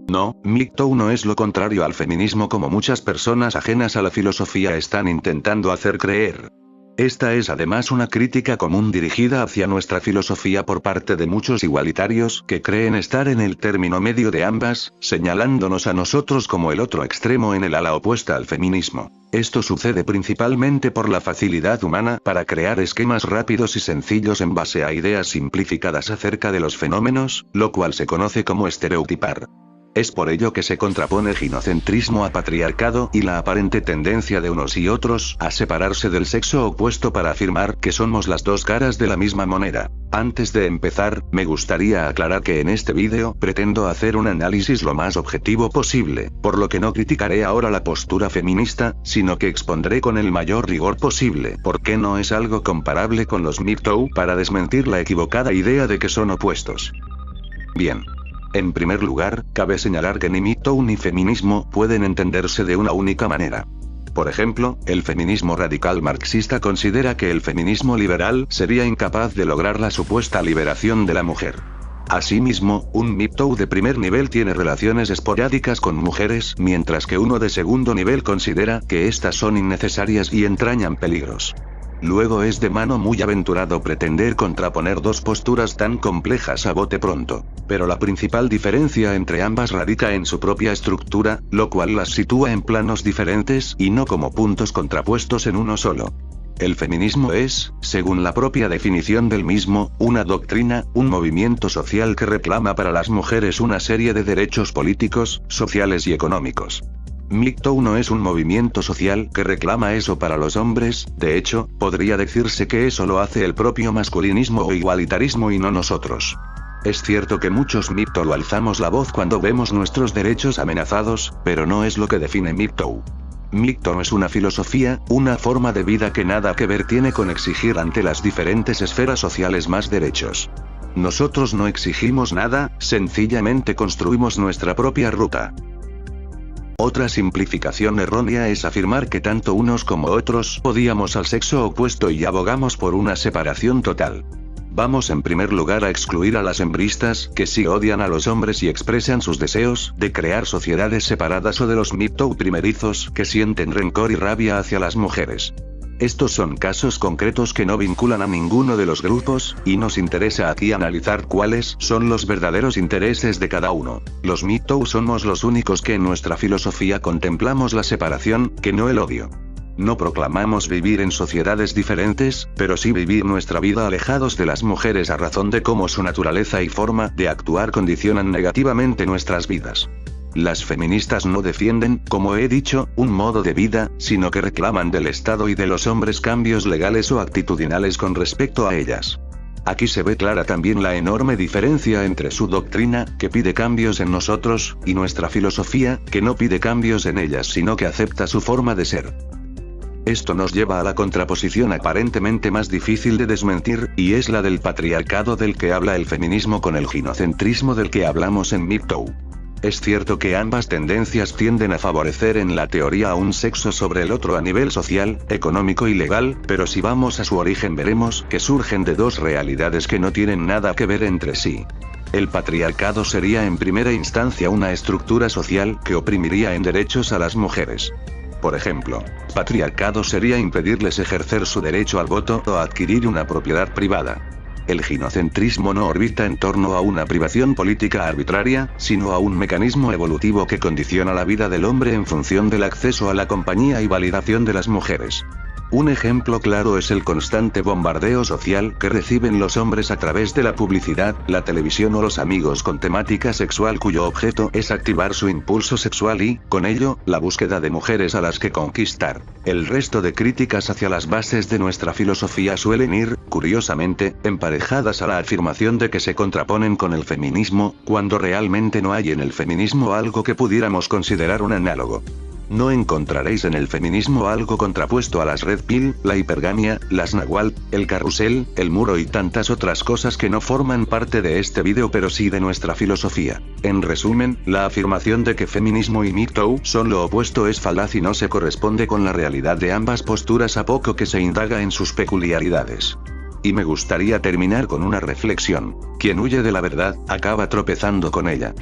No, MGTOW no es lo contrario al feminismo como muchas personas ajenas a la filosofía están intentando hacer creer. Esta es además una crítica común dirigida hacia nuestra filosofía por parte de muchos igualitarios que creen estar en el término medio de ambas, señalándonos a nosotros como el otro extremo en el ala opuesta al feminismo. Esto sucede principalmente por la facilidad humana para crear esquemas rápidos y sencillos en base a ideas simplificadas acerca de los fenómenos, lo cual se conoce como estereotipar. Es por ello que se contrapone ginocentrismo a patriarcado y la aparente tendencia de unos y otros a separarse del sexo opuesto para afirmar que somos las dos caras de la misma moneda. Antes de empezar, me gustaría aclarar que en este vídeo pretendo hacer un análisis lo más objetivo posible, por lo que no criticaré ahora la postura feminista, sino que expondré con el mayor rigor posible por qué no es algo comparable con los MGTOW para desmentir la equivocada idea de que son opuestos. Bien. En primer lugar, cabe señalar que ni MGTOW ni feminismo pueden entenderse de una única manera. Por ejemplo, el feminismo radical marxista considera que el feminismo liberal sería incapaz de lograr la supuesta liberación de la mujer. Asimismo, un MGTOW de primer nivel tiene relaciones esporádicas con mujeres, mientras que uno de segundo nivel considera que estas son innecesarias y entrañan peligros. Luego es de mano muy aventurado pretender contraponer dos posturas tan complejas a bote pronto. Pero la principal diferencia entre ambas radica en su propia estructura, lo cual las sitúa en planos diferentes y no como puntos contrapuestos en uno solo. El feminismo es, según la propia definición del mismo, una doctrina, un movimiento social que reclama para las mujeres una serie de derechos políticos, sociales y económicos. MGTOW no es un movimiento social que reclama eso para los hombres, de hecho, podría decirse que eso lo hace el propio masculinismo o igualitarismo y no nosotros. Es cierto que muchos MGTOW alzamos la voz cuando vemos nuestros derechos amenazados, pero no es lo que define MGTOW. MGTOW es una filosofía, una forma de vida que nada que ver tiene con exigir ante las diferentes esferas sociales más derechos. Nosotros no exigimos nada, sencillamente construimos nuestra propia ruta. Otra simplificación errónea es afirmar que tanto unos como otros odiamos al sexo opuesto y abogamos por una separación total. Vamos en primer lugar a excluir a las hembristas, que sí odian a los hombres y expresan sus deseos de crear sociedades separadas o de los MGTOW primerizos, que sienten rencor y rabia hacia las mujeres. Estos son casos concretos que no vinculan a ninguno de los grupos, y nos interesa aquí analizar cuáles son los verdaderos intereses de cada uno. Los MGTOW somos los únicos que en nuestra filosofía contemplamos la separación, que no el odio. No proclamamos vivir en sociedades diferentes, pero sí vivir nuestra vida alejados de las mujeres a razón de cómo su naturaleza y forma de actuar condicionan negativamente nuestras vidas. Las feministas no defienden, como he dicho, un modo de vida, sino que reclaman del Estado y de los hombres cambios legales o actitudinales con respecto a ellas. Aquí se ve clara también la enorme diferencia entre su doctrina, que pide cambios en nosotros, y nuestra filosofía, que no pide cambios en ellas sino que acepta su forma de ser. Esto nos lleva a la contraposición aparentemente más difícil de desmentir, y es la del patriarcado del que habla el feminismo con el ginocentrismo del que hablamos en MGTOW. Es cierto que ambas tendencias tienden a favorecer en la teoría a un sexo sobre el otro a nivel social, económico y legal, pero si vamos a su origen veremos que surgen de dos realidades que no tienen nada que ver entre sí. El patriarcado sería en primera instancia una estructura social que oprimiría en derechos a las mujeres. Por ejemplo, patriarcado sería impedirles ejercer su derecho al voto o adquirir una propiedad privada. El ginocentrismo no orbita en torno a una privación política arbitraria, sino a un mecanismo evolutivo que condiciona la vida del hombre en función del acceso a la compañía y validación de las mujeres. Un ejemplo claro es el constante bombardeo social que reciben los hombres a través de la publicidad, la televisión o los amigos con temática sexual cuyo objeto es activar su impulso sexual y, con ello, la búsqueda de mujeres a las que conquistar. El resto de críticas hacia las bases de nuestra filosofía suelen ir, curiosamente, emparejadas a la afirmación de que se contraponen con el feminismo, cuando realmente no hay en el feminismo algo que pudiéramos considerar un análogo. No encontraréis en el feminismo algo contrapuesto a las red pill, la hipergamia, las nahual, el carrusel, el muro y tantas otras cosas que no forman parte de este vídeo pero sí de nuestra filosofía. En resumen, la afirmación de que feminismo y MGTOW son lo opuesto es falaz y no se corresponde con la realidad de ambas posturas a poco que se indaga en sus peculiaridades. Y me gustaría terminar con una reflexión. Quien huye de la verdad, acaba tropezando con ella.